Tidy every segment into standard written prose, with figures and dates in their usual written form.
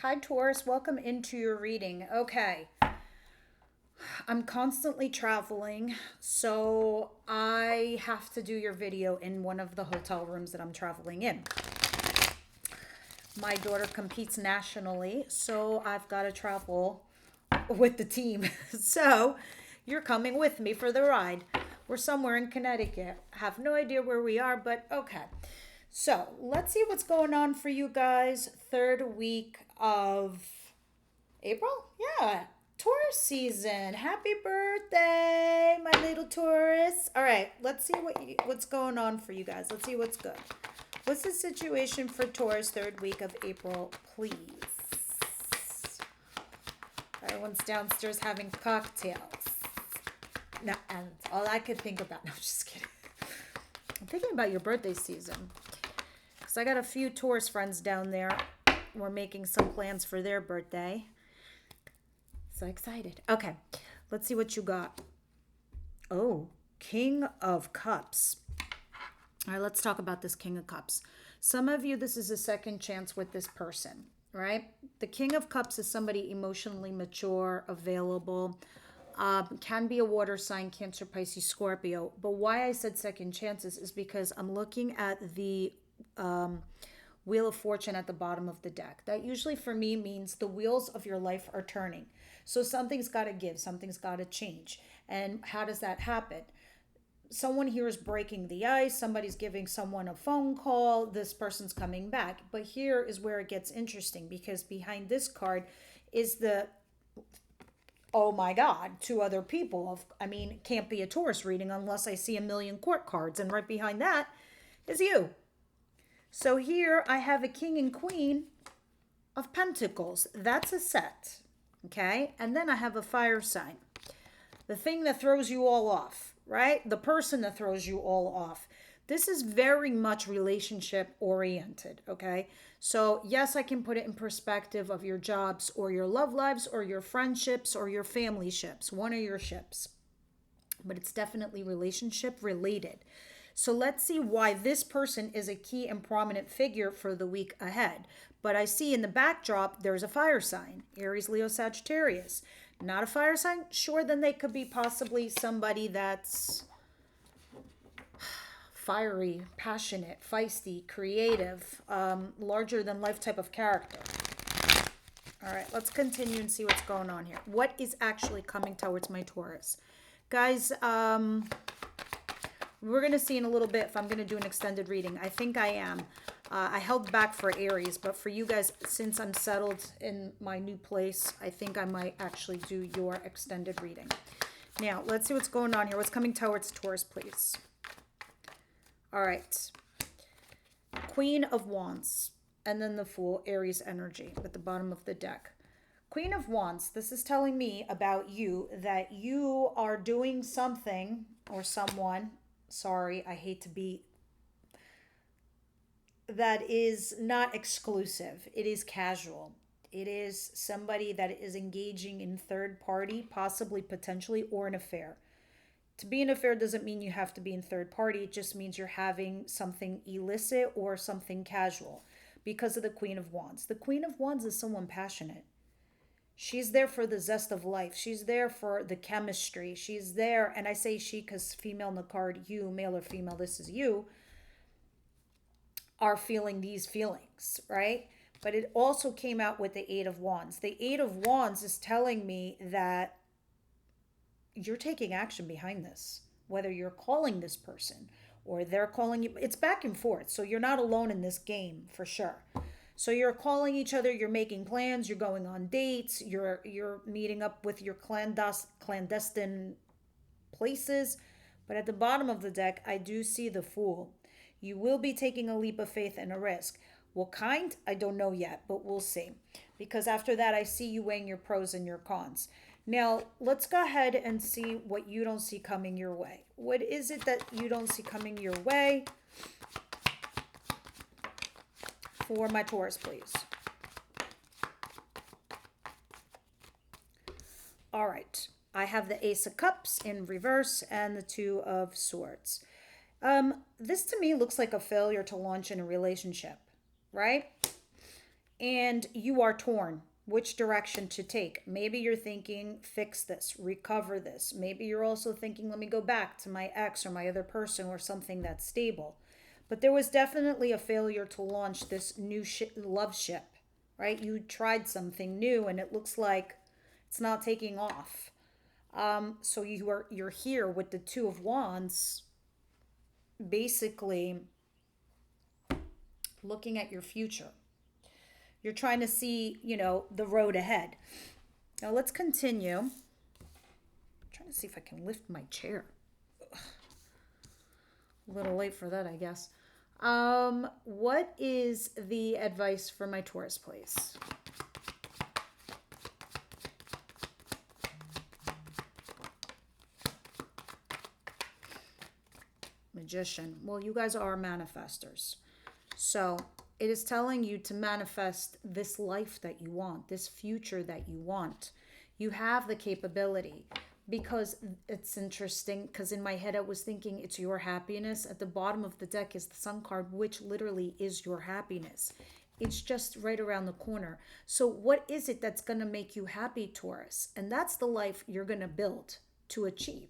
Hi, Taurus. Welcome into your reading. Okay. I'm constantly traveling, so I have to do your video in one of the hotel rooms that I'm traveling in. My daughter competes nationally, so I've got to travel with the team. So you're coming with me for the ride. We're somewhere in Connecticut. Have no idea where we are, but okay. So let's see what's going on for you guys. Third week of April? Yeah. Taurus season. Happy birthday, my little Taurus. All right, let's see what's going on for you guys. Let's see what's good. What's the situation for Taurus third week of April, please? Everyone's downstairs having cocktails. No, and all I could think about. No, I'm just kidding. I'm thinking about your birthday season. Because I got a few Taurus friends down there. We're making some plans for their birthday. So excited. Okay, let's see what you got. Oh, King of Cups. All right, let's talk about this King of Cups. Some of you, this is a second chance with this person, right? The King of Cups is somebody emotionally mature, available, can be a water sign, Cancer, Pisces, Scorpio. But why I said second chances is because I'm looking at the Wheel of Fortune at the bottom of the deck. That usually for me means the wheels of your life are turning. So something's got to give, something's got to change. And how does that happen? Someone here is breaking the ice, somebody's giving someone a phone call, this person's coming back. But here is where it gets interesting because behind this card is the oh my God, two other people. I mean, it can't be a Taurus reading unless I see a million court cards. And right behind that is you. So here I have a King and Queen of Pentacles. That's a set. Okay. And then I have a fire sign. The thing that throws you all off, right? The person that throws you all off. This is very much relationship oriented, okay? So, yes, I can put it in perspective of your jobs or your love lives or your friendships or your family ships, one of your ships. But it's definitely relationship related. So let's see why this person is a key and prominent figure for the week ahead. But I see in the backdrop, there's a fire sign, Aries, Leo, Sagittarius. Not a fire sign? Sure, then they could be possibly somebody that's fiery, passionate, feisty, creative, larger than life type of character. All right, let's continue and see what's going on here. What is actually coming towards my Taurus? Guys, we're going to see in a little bit if I'm going to do an extended reading. I think I am. I held back for Aries, but for you guys, since I'm settled in my new place, I think I might actually do your extended reading. Now, let's see what's going on here. What's coming towards Taurus, please? All right. Queen of Wands, and then the Fool, Aries energy at the bottom of the deck. Queen of Wands, this is telling me about you, that you are doing something or someone, sorry, I hate to be, that is not exclusive. It is casual. It is somebody that is engaging in third party, possibly, potentially, or an affair. To be an affair doesn't mean you have to be in third party. It just means you're having something illicit or something casual because of the Queen of Wands. The Queen of Wands is someone passionate. She's there for the zest of life. She's there for the chemistry. She's there, and I say she because female in the card, you, male or female, this is you, are feeling these feelings, right? But it also came out with the Eight of Wands. The Eight of Wands is telling me that you're taking action behind this, whether you're calling this person or they're calling you. It's back and forth. So you're not alone in this game for sure. So you're calling each other, you're making plans, you're going on dates, you're meeting up with your clandestine places. But at the bottom of the deck, I do see the Fool. You will be taking a leap of faith and a risk. What kind? I don't know yet, but we'll see. Because after that, I see you weighing your pros and your cons. Now, let's go ahead and see what you don't see coming your way. What is it that you don't see coming your way for my Taurus, please? All right. I have the Ace of Cups in reverse and the Two of Swords. This to me looks like a failure to launch in a relationship, right? And you are torn which direction to take. Maybe you're thinking, fix this, recover this. Maybe you're also thinking, let me go back to my ex or my other person or something that's stable. But there was definitely a failure to launch this new love ship, right? You tried something new and it looks like it's not taking off. So you're here with the Two of Wands, basically looking at your future. You're trying to see, the road ahead. Now let's continue. I'm trying to see if I can lift my chair. Ugh. A little late for that, I guess. What is the advice for my Taurus, please? Magician. Well, you guys are manifestors. So it is telling you to manifest this life that you want, this future that you want. You have the capability, because it's interesting, because in my head I was thinking it's your happiness. At the bottom of the deck is the Sun card, which literally is your happiness. It's just right around the corner. So what is it that's going to make you happy, Taurus? And that's the life you're going to build to achieve,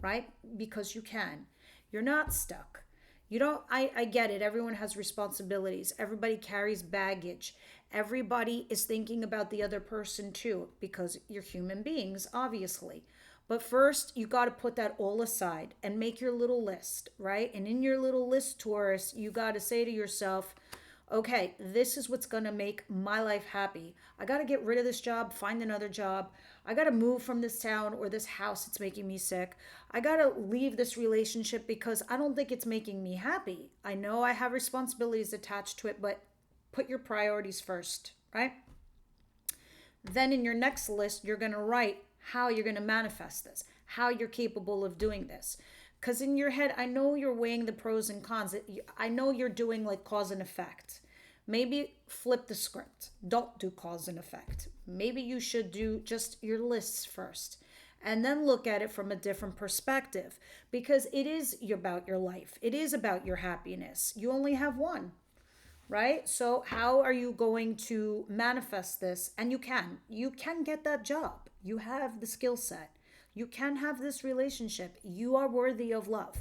right? Because you can. You're not stuck. You don't, I get it. Everyone has responsibilities. Everybody carries baggage. Everybody is thinking about the other person too, because you're human beings, obviously. But first, you got to put that all aside and make your little list, right? And in your little list, Taurus, you got to say to yourself, okay, this is what's going to make my life happy. I got to get rid of this job, find another job. I got to move from this town or this house. It's making me sick. I got to leave this relationship because I don't think it's making me happy. I know I have responsibilities attached to it, but put your priorities first, right? Then in your next list, you're going to write how you're going to manifest this, how you're capable of doing this. Because in your head, I know you're weighing the pros and cons. I know you're doing like cause and effect. Maybe flip the script. Don't do cause and effect. Maybe you should do just your lists first and then look at it from a different perspective, because it is about your life. It is about your happiness. You only have one, right? So how are you going to manifest this? And you can get that job. You have the skill set. You can have this relationship. You are worthy of love.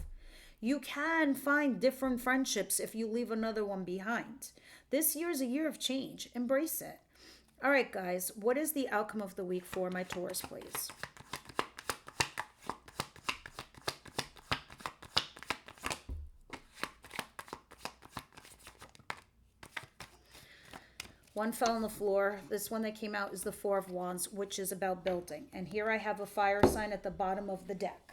You can find different friendships if you leave another one behind. This year is a year of change. Embrace it. All right, guys, what is the outcome of the week for my Taurus, please? One fell on the floor. This one that came out is the Four of Wands, which is about building. And here I have a fire sign at the bottom of the deck.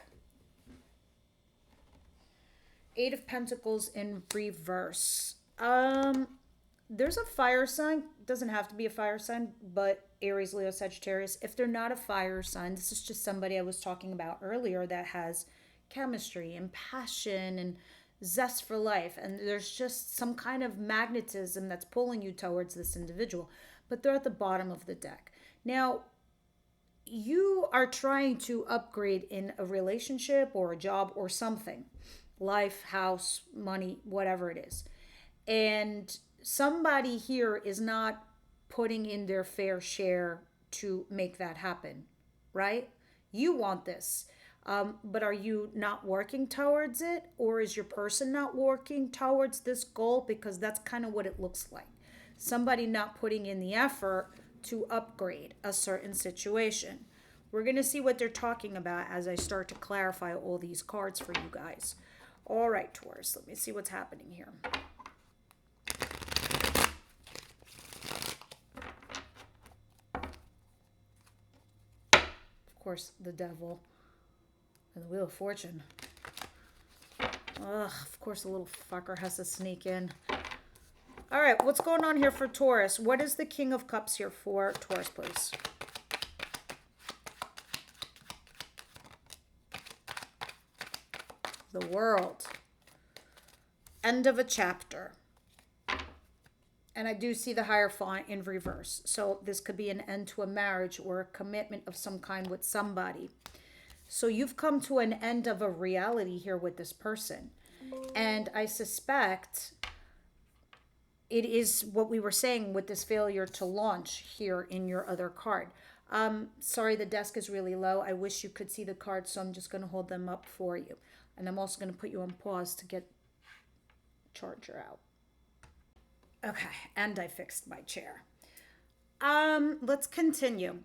Eight of Pentacles in reverse. There's a fire sign. Doesn't have to be a fire sign, but Aries, Leo, Sagittarius. If they're not a fire sign, this is just somebody I was talking about earlier that has chemistry and passion and zest for life, and there's just some kind of magnetism that's pulling you towards this individual, but they're at the bottom of the deck. Now, you are trying to upgrade in a relationship or a job or something, life, house, money, whatever it is, and somebody here is not putting in their fair share to make that happen, right? You want this. But are you not working towards it? Or is your person not working towards this goal? Because that's kind of what it looks like. Somebody not putting in the effort to upgrade a certain situation. We're going to see what they're talking about as I start to clarify all these cards for you guys. All right, Taurus, let me see what's happening here. Of course, the Devil. And the Wheel of Fortune. Ugh, of course the little fucker has to sneak in. All right, what's going on here for Taurus? What is the King of Cups here for Taurus, please? The World. End of a chapter. And I do see the Hierophant in reverse. So this could be an end to a marriage or a commitment of some kind with somebody. So you've come to an end of a reality here with this person. And I suspect it is what we were saying with this failure to launch here in your other card. Sorry, the desk is really low. I wish you could see the cards, so I'm just going to hold them up for you. And I'm also going to put you on pause to get charger out. Okay, and I fixed my chair. Let's continue.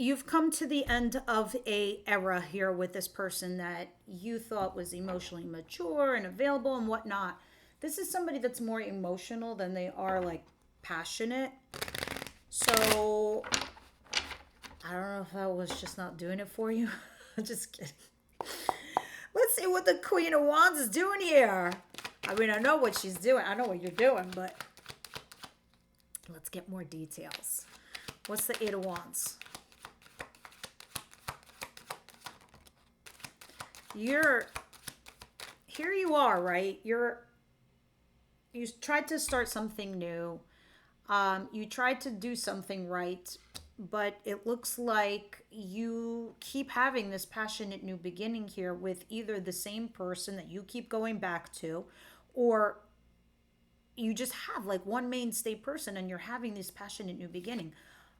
You've come to the end of a era here with this person that you thought was emotionally mature and available and whatnot. This is somebody that's more emotional than they are like passionate. So I don't know if that was just not doing it for you. I'm just kidding. Let's see what the Queen of Wands is doing here. I mean, I know what she's doing. I know what you're doing, but let's get more details. What's the Eight of Wands? Here you are, right? You tried to start something new. You tried to do something right, but it looks like you keep having this passionate new beginning here with either the same person that you keep going back to, or you just have like one mainstay person and you're having this passionate new beginning.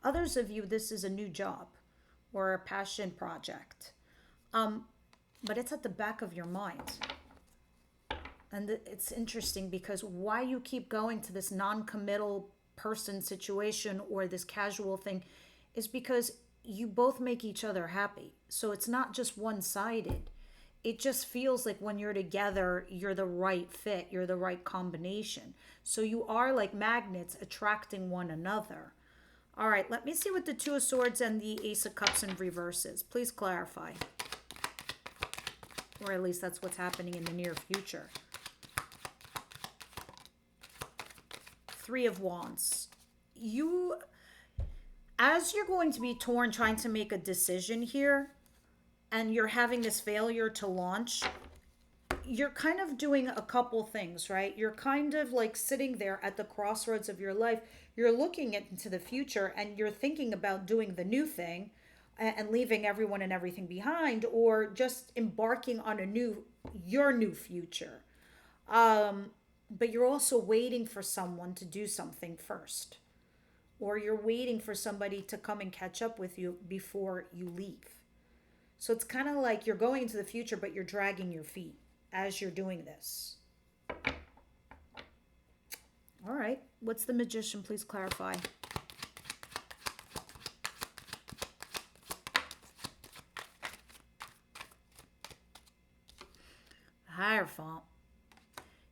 Others of you, this is a new job or a passion project. But it's at the back of your mind. And it's interesting because why you keep going to this non-committal person situation or this casual thing is because you both make each other happy. So it's not just one-sided. It just feels like when you're together, you're the right fit, you're the right combination. So you are like magnets attracting one another. All right, let me see what the Two of Swords and the Ace of Cups in reverse is. Please clarify. Or at least that's what's happening in the near future. Three of Wands. As you're going to be torn trying to make a decision here, and you're having this failure to launch, you're kind of doing a couple things, right? You're kind of like sitting there at the crossroads of your life. You're looking into the future and you're thinking about doing the new thing and leaving everyone and everything behind, or just embarking on your new future. But you're also waiting for someone to do something first, or you're waiting for somebody to come and catch up with you before you leave. So it's kind of like you're going into the future, but you're dragging your feet as you're doing this. All right. What's the Magician? Please clarify. Hierophant.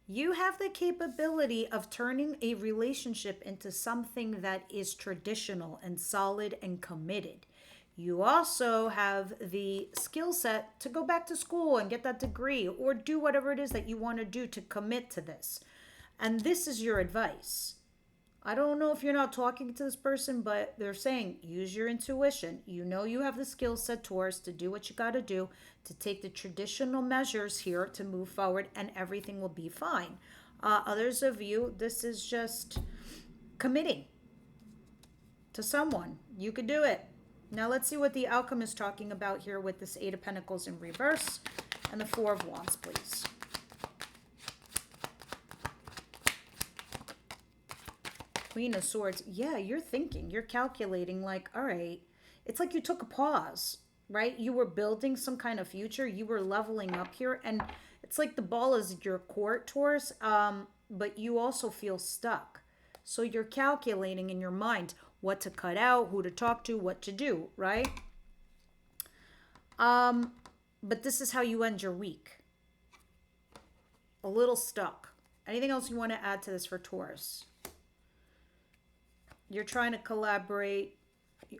You have the capability of turning a relationship into something that is traditional and solid and committed. You also have the skill set to go back to school and get that degree or do whatever it is that you want to do to commit to this. And this is your advice. I don't know if you're not talking to this person, but they're saying use your intuition. You know you have the skill set, Taurus, to do what you got to do, to take the traditional measures here to move forward, and everything will be fine. Others of you, this is just committing to someone. You could do it. Now let's see what the outcome is talking about here with this Eight of Pentacles in reverse and the Four of Wands, please. Queen of Swords. Yeah, you're thinking, you're calculating like, all right, it's like you took a pause, right? You were building some kind of future. You were leveling up here, and it's like the ball is your court, Taurus, but you also feel stuck. So you're calculating in your mind what to cut out, who to talk to, what to do, right? But this is how you end your week. A little stuck. Anything else you want to add to this for Taurus? You're trying to collaborate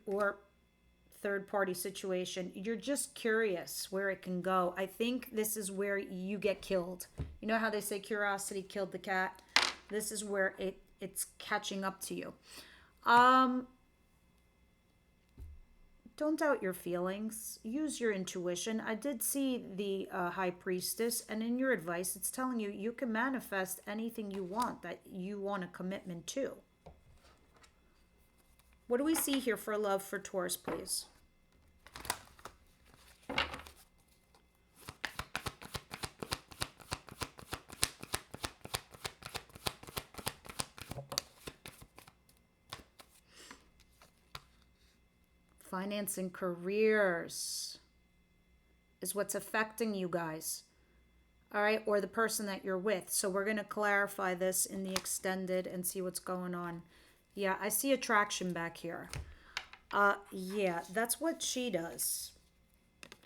or third-party situation. You're just curious where it can go. I think this is where you get killed. You know how they say curiosity killed the cat? This is where it's catching up to you. Don't doubt your feelings. Use your intuition. I did see the High Priestess, and in your advice, it's telling you you can manifest anything you want that you want a commitment to. What do we see here for love for Taurus, please? Finance and careers is what's affecting you guys. All right, or the person that you're with. So we're going to clarify this in the extended and see what's going on. Yeah, I see attraction back here. Yeah, that's what she does.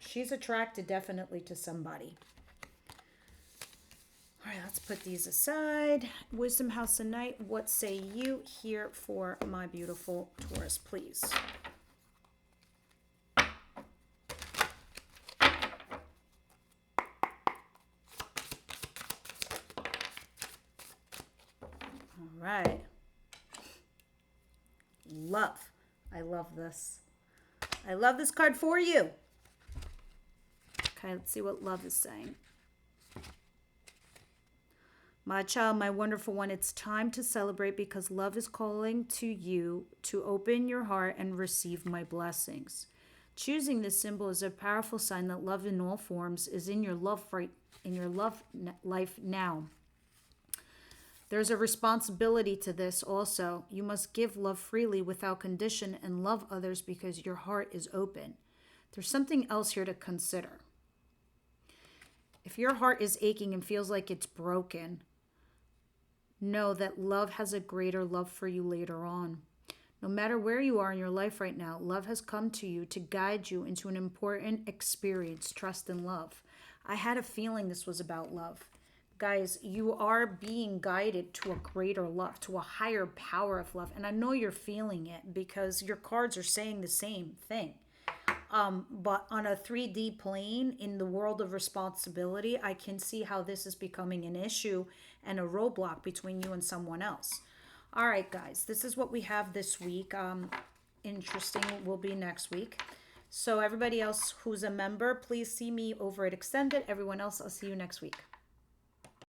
She's attracted definitely to somebody. All right, let's put these aside. Wisdom House of Night, what say you here for my beautiful Taurus, please? All right. Love. I love this. I love this card for you. Okay, let's see what love is saying. My child, my wonderful one, it's time to celebrate because love is calling to you to open your heart and receive my blessings. Choosing this symbol is a powerful sign that love in all forms is in your love life now. There's a responsibility to this also. You must give love freely without condition and love others because your heart is open. There's something else here to consider. If your heart is aching and feels like it's broken, know that love has a greater love for you later on. No matter where you are in your life right now, love has come to you to guide you into an important experience, trust and love. I had a feeling this was about love. Guys, you are being guided to a greater love, to a higher power of love. And I know you're feeling it because your cards are saying the same thing. But on a 3D plane, in the world of responsibility, I can see how this is becoming an issue and a roadblock between you and someone else. All right, guys, this is what we have this week. Interesting will be next week. So everybody else who's a member, please see me over at Extended. Everyone else, I'll see you next week.